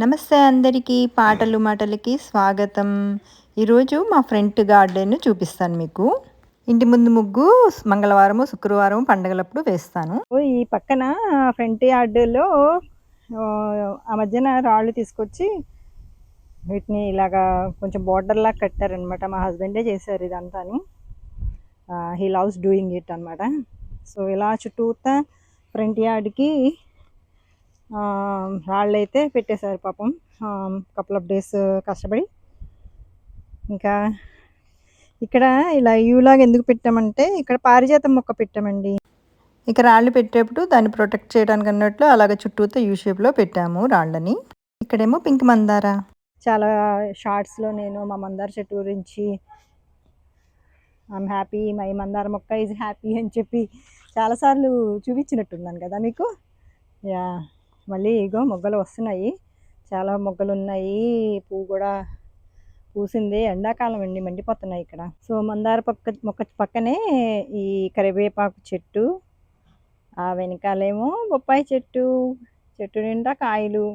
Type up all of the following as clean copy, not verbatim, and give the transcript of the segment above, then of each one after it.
నమస్తే అందరికీ పాటలు మాటలకి స్వాగతం. ఈరోజు మా ఫ్రంట్ గార్డెన్ చూపిస్తాను మీకు. ఇంటి ముందు ముగ్గు మంగళవారము, శుక్రవారం పండగలప్పుడు వేస్తాను. ఈ పక్కన ఫ్రంట్ యార్డులో ఆ మధ్యన రాళ్ళు తీసుకొచ్చి వీటిని ఇలాగా కొంచెం బోర్డర్లా కట్టారనమాట. మా హస్బెండే చేశారు ఇదంతాను. హీ లవ్స్ డూయింగ్ ఇట్ అనమాట. సో ఇలా చుట్టూతా ఫ్రంట్ యార్డ్కి రాళ్ళైతే పెట్టేశారు పాపం. కపుల్ ఆఫ్ డేస్ కష్టపడి. ఇంకా ఇక్కడ ఇలా యూలాగా ఎందుకు పెట్టామంటే ఇక్కడ పారిజాతం మొక్క పెట్టామండి. ఇక రాళ్ళు పెట్టేప్పుడు దాన్ని ప్రొటెక్ట్ చేయడానికి అన్నట్లు అలాగ చుట్టూతో యూ షేప్లో పెట్టాము రాళ్ళని. ఇక్కడేమో పింక్ మందార. చాలా షార్ట్స్లో నేను మా మందార చెట్టు గురించి ఐఎమ్ హ్యాపీ, మై మందార మొక్క ఈజ్ హ్యాపీ అని చెప్పి చాలాసార్లు చూపించినట్టున్నాను కదా మీకు. యా, మళ్ళీ ఇగో మొగ్గలు వస్తున్నాయి. చాలా మొగ్గలు ఉన్నాయి. పువ్వు కూడా పూసింది. ఎండాకాలం అండి, మండిపోతున్నాయి ఇక్కడ. సో మందార మొక్క పక్కనే ఈ కరివేపాకు చెట్టు, ఆ వెనకాలేమో బొప్పాయి చెట్టు. చెట్టు నిండా కాయలు.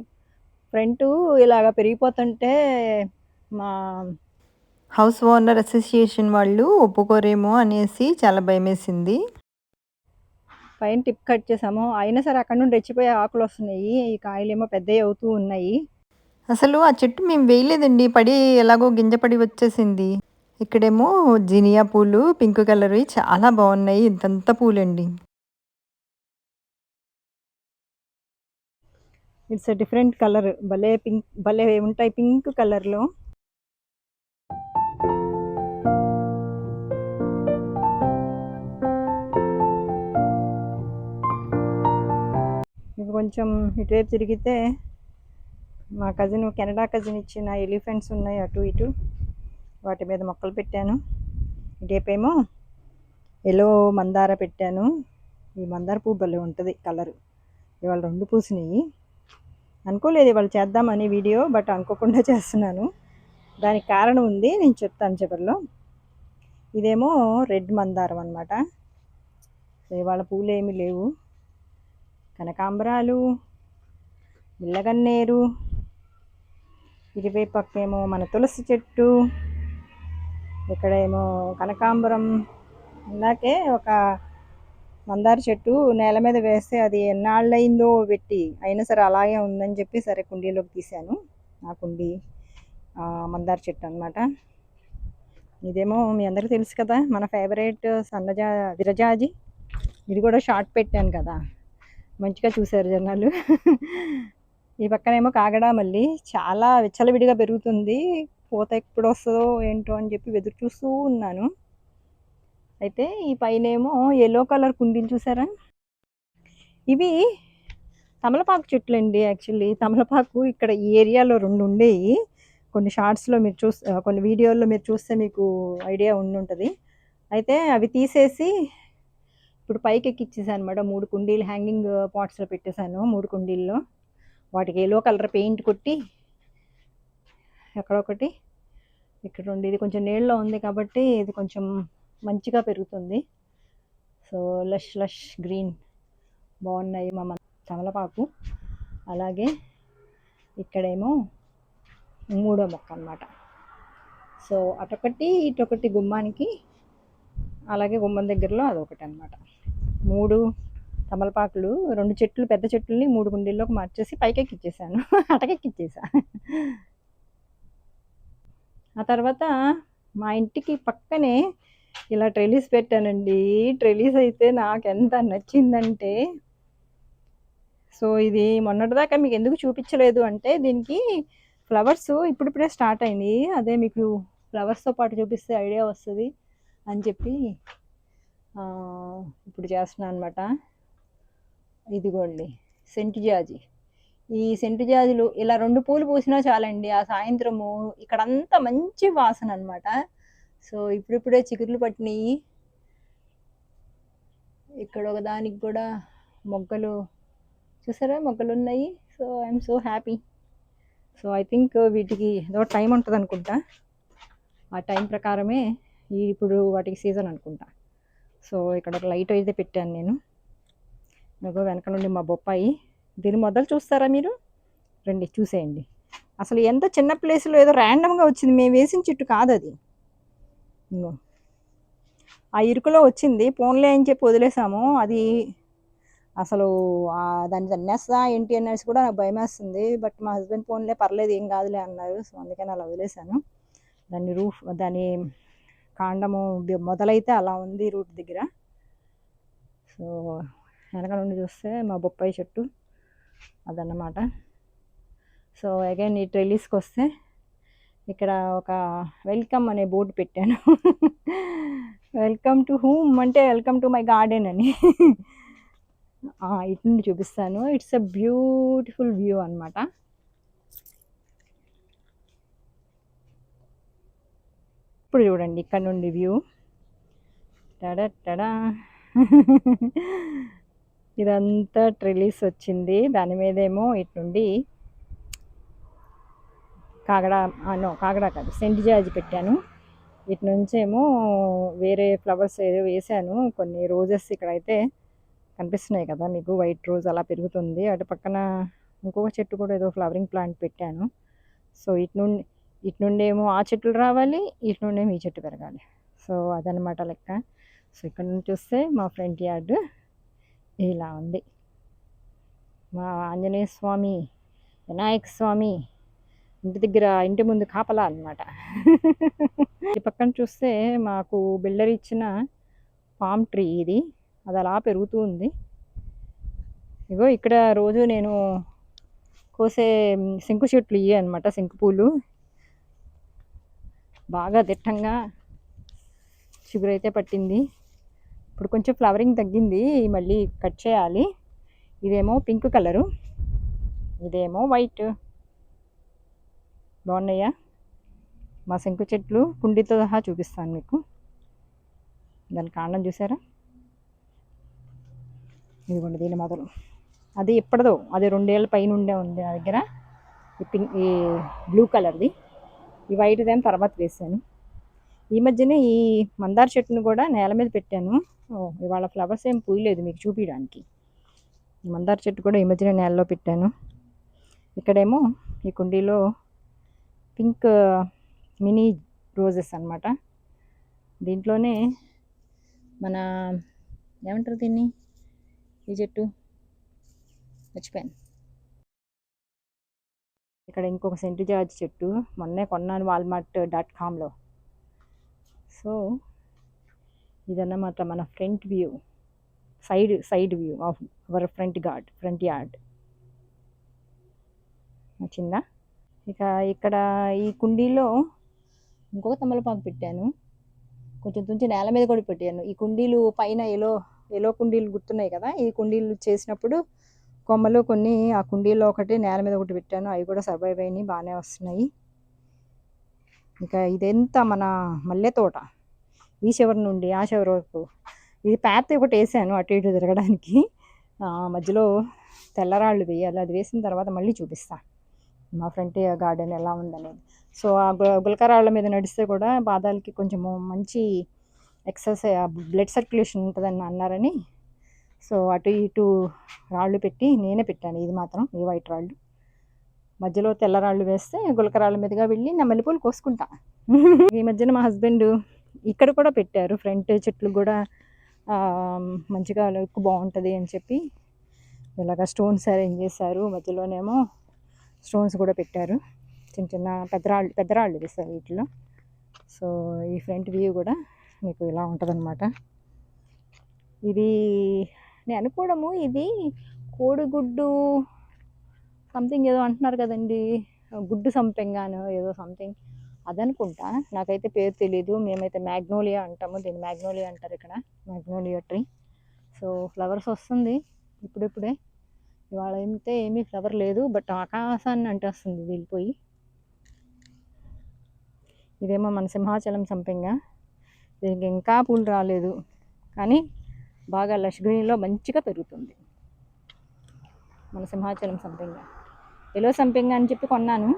ఫ్రంట్ ఇలాగ పెరిగిపోతుంటే మా హౌస్ ఓనర్ అసోసియేషన్ వాళ్ళు ఒప్పుకోరేమో అనేసి చాలా భయమేసింది. పైన టిప్ కట్ చేసాము. అయినా సరే అక్కడ నుండి రెచ్చిపోయే ఆకులు వస్తున్నాయి. ఈ కాయలేమో పెద్దవి అవుతూ ఉన్నాయి. అసలు ఆ చెట్టు మేము వేయలేదండి, పడి ఎలాగో గింజ పడి వచ్చేసింది. ఇక్కడేమో జినియా పూలు పింక్ కలర్ చాలా బాగున్నాయి. ఇంతంత పూలండి. It's a different colour. భలే పింక్, భలే ఉంటాయి పింక్ కలర్లో. ఇక కొంచెం ఇటువైపు తిరిగితే మా కజిన్, కెనడా కజిన్ ఇచ్చిన ఎలిఫెంట్స్ ఉన్నాయి అటు ఇటు. వాటి మీద మొక్కలు పెట్టాను. ఇటేపేమో ఎల్లో మందార పెట్టాను. ఈ మందార పువ్వు భలే ఉంటుంది కలరు. ఇవాళ 2 పూసినాయి. అనుకోలేదు ఇవాళ చేద్దామని వీడియో, బట్ అనుకోకుండా చేస్తున్నాను. దానికి కారణం ఉంది, నేను చెప్తాను చివరిలో. ఇదేమో రెడ్ మందారం అనమాట. ఇవాళ పూలు ఏమీ లేవు. కనకాంబరాలు, బిల్లగన్నేరు, ఇటువైపు పక్కేమో మన తులసి చెట్టు, ఇక్కడేమో కనకాంబరం. ఇందాకే ఒక మందార చెట్టు నేల మీద వేస్తే అది ఎన్నాళ్ళయిందో పెట్టి, అయినా సరే అలాగే ఉందని చెప్పి సరే కుండీలోకి తీశాను. ఆ కుండీ మందార చెట్టు అనమాట. ఇదేమో మీ అందరికీ తెలుసు కదా, మన ఫేవరెట్ విరజాజి. ఇది కూడా షార్ట్ పెట్టాను కదా, మంచిగా చూశారు జనాలు. ఈ పక్కనేమో కాగడా మళ్ళీ చాలా విచ్చలవిడిగా పెరుగుతుంది. పూత ఎప్పుడు వస్తుందో ఏంటో అని చెప్పి ఎదురు చూస్తూ ఉన్నాను. అయితే ఈ పైనేమో ఎల్లో కలర్ కుండీలు చూసారా, ఇవి తమలపాకు చెట్లు అండి. యాక్చువల్లీ తమలపాకు ఇక్కడ ఈ ఏరియాలో 2 ఉండేవి. కొన్ని షార్ట్స్లో మీరు కొన్ని వీడియోల్లో మీరు చూస్తే మీకు ఐడియా ఉంటుంది. అయితే అవి తీసేసి ఇప్పుడు పైకి ఎక్కిచ్చేసాను అనమాట. 3 కుండీలు హ్యాంగింగ్ పాట్స్లో పెట్టేశాను. 3 కుండీల్లో వాటికి ఎల్లో కలర్ పెయింట్ కొట్టి, ఎక్కడొకటి ఇక్కడ 2. ఇది కొంచెం నీళ్ళలో ఉంది కాబట్టి ఇది కొంచెం మంచిగా పెరుగుతుంది. సో లష్ గ్రీన్ బాగున్నాయి మా తమలపాకు. అలాగే ఇక్కడేమో 3వ మొక్క అనమాట. సో అటొకటి ఇటొకటి గుమ్మానికి, అలాగే గుమ్మం దగ్గరలో అదొకటి అనమాట. 3 తమలపాకులు, 2 చెట్లు, పెద్ద చెట్లని 3 కుండీల్లోకి మార్చేసి పైకెక్కిచ్చేసాను. అటకెక్కిచ్చేసా. ఆ తర్వాత మా ఇంటికి పక్కనే ఇలా ట్రెలీస్ పెట్టానండి. ట్రెలీస్ అయితే నాకు ఎంత నచ్చిందంటే, సో ఇది మొన్నటిదాకా మీకు ఎందుకు చూపించలేదు అంటే, దీనికి ఫ్లవర్స్ ఇప్పుడిప్పుడే స్టార్ట్ అయింది. అదే మీకు ఫ్లవర్స్తో పాటు చూపిస్తే ఐడియా వస్తుంది అని చెప్పి ఇప్పుడు చేస్తున్నాను అనమాట. ఇదిగోండి సెంటు జాజి. ఈ సెంటు జాజులు ఇలా 2 పూలు పూసినా చాలండి, ఆ సాయంత్రము ఇక్కడంతా మంచి వాసన అనమాట. సో ఇప్పుడిప్పుడే చిగుర్లు పట్టినాయి. ఇక్కడ ఒకదానికి కూడా మొగ్గలు చూసారా, మొగ్గలు ఉన్నాయి. So I'm so happy. So I think వీటికి ఏదో టైం ఉంటుంది అనుకుంటా. ఆ టైం ప్రకారమే ఇప్పుడు వాటికి సీజన్ అనుకుంటా. సో ఇక్కడ ఒక లైట్ అయితే పెట్టాను నేను. వెనక నుండి మా బొప్పాయి. దీని మొదలు చూస్తారా మీరు? రండి చూసేయండి. అసలు ఎంత చిన్న ప్లేస్లో ఏదో ర్యాండమ్గా వచ్చింది, మేము వేసిన చెట్టు కాదు అది. ఇంగో ఆ ఇరుకులో వచ్చింది, పోన్లే అని చెప్పి వదిలేసాము. అది అసలు దాన్ని తన్నేస్తా ఏంటి అనేసి కూడా నాకు భయం వేస్తుంది. బట్ మా హస్బెండ్ పోన్లే పర్లేదు ఏం కాదులే అన్నారు. సో అందుకని అలా వదిలేశాను. దాని కాండము మొదలైతే అలా ఉంది రూట్ దగ్గర. సో వెనక నుండి చూస్తే మా బొప్పాయి చెట్టు అదన్నమాట. సో అగైన్ ఈ ట్రెలీస్కి వస్తే ఇక్కడ ఒక వెల్కమ్ అనే బోర్డు పెట్టాను. వెల్కమ్ టు హూమ్ అంటే వెల్కమ్ టు మై గార్డెన్ అని. ఇటు నుండి చూపిస్తాను. ఇట్స్ ఎ బ్యూటిఫుల్ వ్యూ అనమాట. ఇప్పుడు చూడండి ఇక్కడ నుండి వ్యూ. టడా ఇదంతా ట్రెలీస్ వచ్చింది. దాని మీదేమో ఇటు నుండి కాగడా కాదు, సెంట్ జాజి పెట్టాను. ఇటు నుంచేమో వేరే ఫ్లవర్స్ ఏదో వేసాను. కొన్ని రోజెస్ ఇక్కడైతే కనిపిస్తున్నాయి కదా మీకు, వైట్ రోజ్ అలా పెరుగుతుంది. అటు పక్కన ఇంకొక చెట్టు కూడా ఏదో ఫ్లవరింగ్ ప్లాంట్ పెట్టాను. సో ఇటు నుండి ఏమో ఆ చెట్లు రావాలి, ఇటు నుండి ఏమో ఈ చెట్టు పెరగాలి. సో అదనమాట లెక్క. సో ఇక్కడ నుంచి చూస్తే మా ఫ్రంట్ యార్డ్ ఇలా ఉంది. మా ఆంజనేయ స్వామి, వినాయక స్వామి ఇంటి ముందు కాపలా అనమాట. ఈ పక్కన చూస్తే మాకు బిల్డర్ ఇచ్చిన పామ్ ట్రీ ఇది, అది అలా పెరుగుతూ ఉంది. ఇగో ఇక్కడ రోజు నేను కోసే శంకు చెట్లు ఇవే అనమాట. శంకు పూలు బాగా దిట్టంగా చిగురైతే పట్టింది. ఇప్పుడు కొంచెం ఫ్లవరింగ్ తగ్గింది, మళ్ళీ కట్ చేయాలి. ఇదేమో పింక్ కలరు, ఇదేమో వైట్. బాగున్నాయా మా శంకు చెట్లు? కుండీతో సహా చూపిస్తాను మీకు. దాని కాండం చూసారా? ఇదిగోండి దీని మొదలు. అది ఎప్పటిదో, అది 2 ఏళ్ళ పైన ఉండే ఉంది నా దగ్గర. ఈ బ్లూ కలర్ది, ఈ వైట్దేం తర్వాత వేసాను. ఈ మధ్యనే ఈ మందార చెట్టును కూడా నేల మీద పెట్టాను. ఇవాళ ఫ్లవర్స్ ఏం పూయలేదు మీకు చూపించడానికి. మందార చెట్టు కూడా ఈ మధ్యనే నేలలో పెట్టాను. ఇక్కడేమో ఈ కుండీలో పింక్ మినీ రోజెస్ అనమాట. దీంట్లోనే మన ఏమంటారు దీన్ని, ఈ చెట్టు మర్చిపోయాను. ఇక్కడ ఇంకొక సెంట్ జార్జ్ చెట్టు మొన్నే కొన్నాను walmart.comలో. సో ఇదన్నమాట మన front view, side view of our front yard. నచ్చిందా? ఇక ఇక్కడ ఈ కుండీలో ఇంకొక తమలపాకు పెట్టాను. కొంచెం తుంచి నేల మీద కూడా పెట్టాను. ఈ కుండీలు పైన ఎలో కుండీలు గుర్తున్నాయి కదా, ఈ కుండీలు చేసినప్పుడు కొమ్మలు కొన్ని ఆ కుండీలో ఒకటి, నేల మీద ఒకటి పెట్టాను. అవి కూడా సర్వైవ్ అయినాయి, బాగానే వస్తున్నాయి. ఇక ఇదంతా మన మల్లె తోట, ఈ చివరి నుండి ఆ చివరి వరకు. ఇది ప్యాత్ ఒకటి వేసాను అటు ఇటు తిరగడానికి. మధ్యలో తెల్లరాళ్ళు వేయాలి, అది వేసిన తర్వాత మళ్ళీ చూపిస్తా మా ఫ్రంట్ గార్డెన్ ఎలా ఉందనేది. సో ఆ గులకరాళ్ళ మీద నడిస్తే కూడా పాదాలకి కొంచెము మంచి ఎక్సర్సైజ్, బ్లడ్ సర్క్యులేషన్ ఉంటుందని అన్నారని సో అటు ఇటు రాళ్ళు పెట్టి నేనే పెట్టాను. ఇది మాత్రం ఈ వైట్ రాళ్ళు, మధ్యలో తెల్లరాళ్ళు వేస్తే గులకరాళ్ళ మీదుగా వెళ్ళి నా మల్లెపూలు కోసుకుంటా. ఈ మధ్యన మా హస్బెండ్ ఇక్కడ కూడా పెట్టారు, ఫ్రంట్ చెట్లు కూడా మంచిగా లుక్ బాగుంటుంది అని చెప్పి ఇలాగ స్టోన్స్ అరేంజ్ చేశారు. మధ్యలోనేమో స్టోన్స్ కూడా పెట్టారు, చిన్న చిన్న పెద్దరాళ్ళు వేస్తారు వీటిలో. సో ఈ ఫ్రంట్ వ్యూ కూడా మీకు ఇలా ఉంటుందన్నమాట. ఇది నేను అనుకోవడము, ఇది కోడిగుడ్డు సంథింగ్ ఏదో అంటున్నారు కదండి, గుడ్డు సంపెంగానో ఏదో సంథింగ్ అదనుకుంటా, నాకైతే పేరు తెలీదు. మేమైతే మ్యాగ్నోలియా అంటాము, దీన్ని మ్యాగ్నోలియా అంటారు ఇక్కడ, మ్యాగ్నోలియా ట్రీ. సో ఫ్లవర్స్ వస్తుంది ఇప్పుడిప్పుడే. ఇవాళ అయితే ఏమీ ఫ్లవర్ లేదు, బట్ ఆకాశాన్ని అంటేస్తుంది వెళ్ళిపోయి. ఇదేమో మన సింహాచలం సంపెంగ, దీనికి ఇంకా పూలు రాలేదు కానీ బాగా లష్ గ్రీన్లో మంచిగా పెరుగుతుంది మన సింహాచలం సంపెంగ. ఎల్లో సంపెంగ అని చెప్పి కొన్నాను,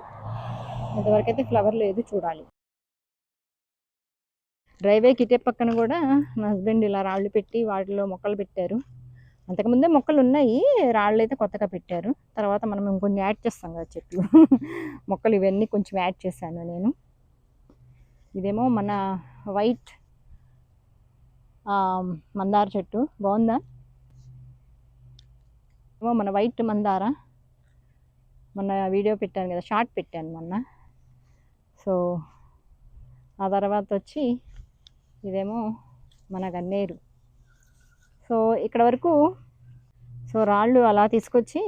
ఇంతవరకు అయితే ఫ్లవర్ లేదు, చూడాలి. డ్రైవే కిటే పక్కన కూడా మా హస్బెండ్ ఇలా రాళ్ళు పెట్టి వాటిలో మొక్కలు పెట్టారు. అంతకుముందే మొక్కలు ఉన్నాయి, రాళ్ళైతే కొత్తగా పెట్టారు. తర్వాత మనం ఇంకొన్ని యాడ్ చేస్తాం కదా చెట్లు. మొక్కలు ఇవన్నీ కొంచెం యాడ్ చేశాను నేను. ఇదేమో మన వైట్ మందార చెట్టు బాగుందా. ఏమో మన వైట్ మందార, మొన్న వీడియో పెట్టాను కదా, షార్ట్ పెట్టాను మొన్న. సో ఆ తర్వాత వచ్చి ఇదేమో మన గన్నేరు. సో ఇక్కడ వరకు సో రాళ్ళు అలా తీసుకొచ్చి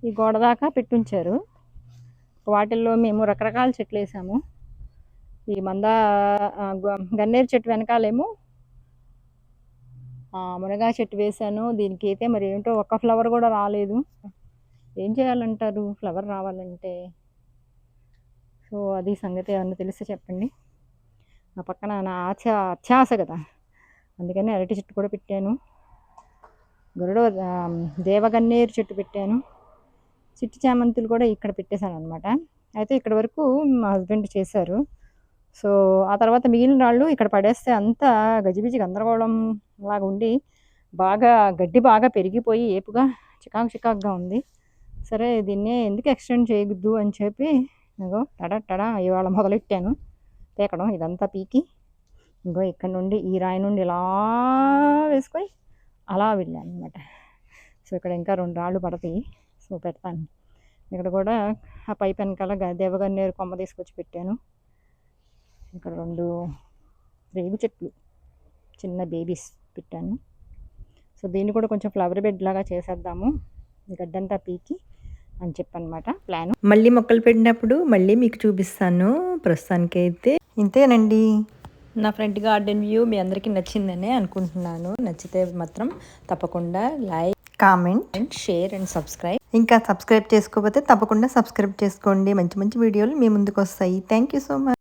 ఈ గోడ దాకా పెట్టుంచారు. వాటిల్లో మేము రకరకాల చెట్లు వేసాము. ఈ గన్నేరు చెట్టు వెనకాలేమో మునగా చెట్టు వేశాను. దీనికి అయితే మరి ఏంటో ఒక్క ఫ్లవర్ కూడా రాలేదు. ఏం చేయాలంటారు ఫ్లవర్ రావాలంటే? సో అది సంగతి ఏమన్నా తెలిస్తే చెప్పండి. నా పక్కన నా అత్యాశ కదా, అందుకని అరటి చెట్టు కూడా పెట్టాను. దేవగన్నేరు చెట్టు పెట్టాను. చిట్టి చామంతులు కూడా ఇక్కడ పెట్టేశాను అనమాట. అయితే ఇక్కడ వరకు మా హస్బెండ్ చేశారు. సో ఆ తర్వాత మిగిలిన రాళ్ళు ఇక్కడ పడేస్తే అంతా గజిబిజి గందరగోళం లాగా ఉండి గడ్డి బాగా పెరిగిపోయి ఏపుగా చికాకుగా ఉంది. సరే దీన్నే ఎందుకు ఎక్స్టెండ్ చేయొద్దు అని చెప్పి ఇంకో టడా ఇవాళ మొదలెట్టాను పీకడం. ఇదంతా పీకి ఇంకో ఇక్కడ నుండి ఈ రాయి నుండి ఇలా వేసుకొని అలా వెళ్ళాను అనమాట. సో ఇక్కడ ఇంకా 2 రాళ్ళు పడతాయి. సో పెడతాను. ఇక్కడ కూడా ఆ పైప్ వెనకాల దేవగన్నేరు కొమ్మ తీసుకొచ్చి పెట్టాను. ఇక్కడ 2 రేగు చెట్లు చిన్న బేబీస్ పెట్టాను. సో దీన్ని కూడా కొంచెం ఫ్లవర్ బెడ్ లాగా చేసేద్దాము గడ్డంతా పీకి అని చెప్పనమాట ప్లాన్. మళ్ళీ మొక్కలు పెట్టినప్పుడు మళ్ళీ మీకు చూపిస్తాను. ప్రస్తుతానికి అయితే ఇంతేనండి. నా ఫ్రంట్ గార్డెన్ వ్యూ మీ అందరికీ నచ్చిందనే అనుకుంటున్నాను. నచ్చితే మాత్రం తప్పకుండా like, comment and share and subscribe. ఇంకా సబ్స్క్రైబ్ చేసుకోకపోతే తప్పకుండా సబ్స్క్రైబ్ చేసుకోండి. మంచి మంచి వీడియోలు మీ ముందుకు వస్తాయి. Thank you so much.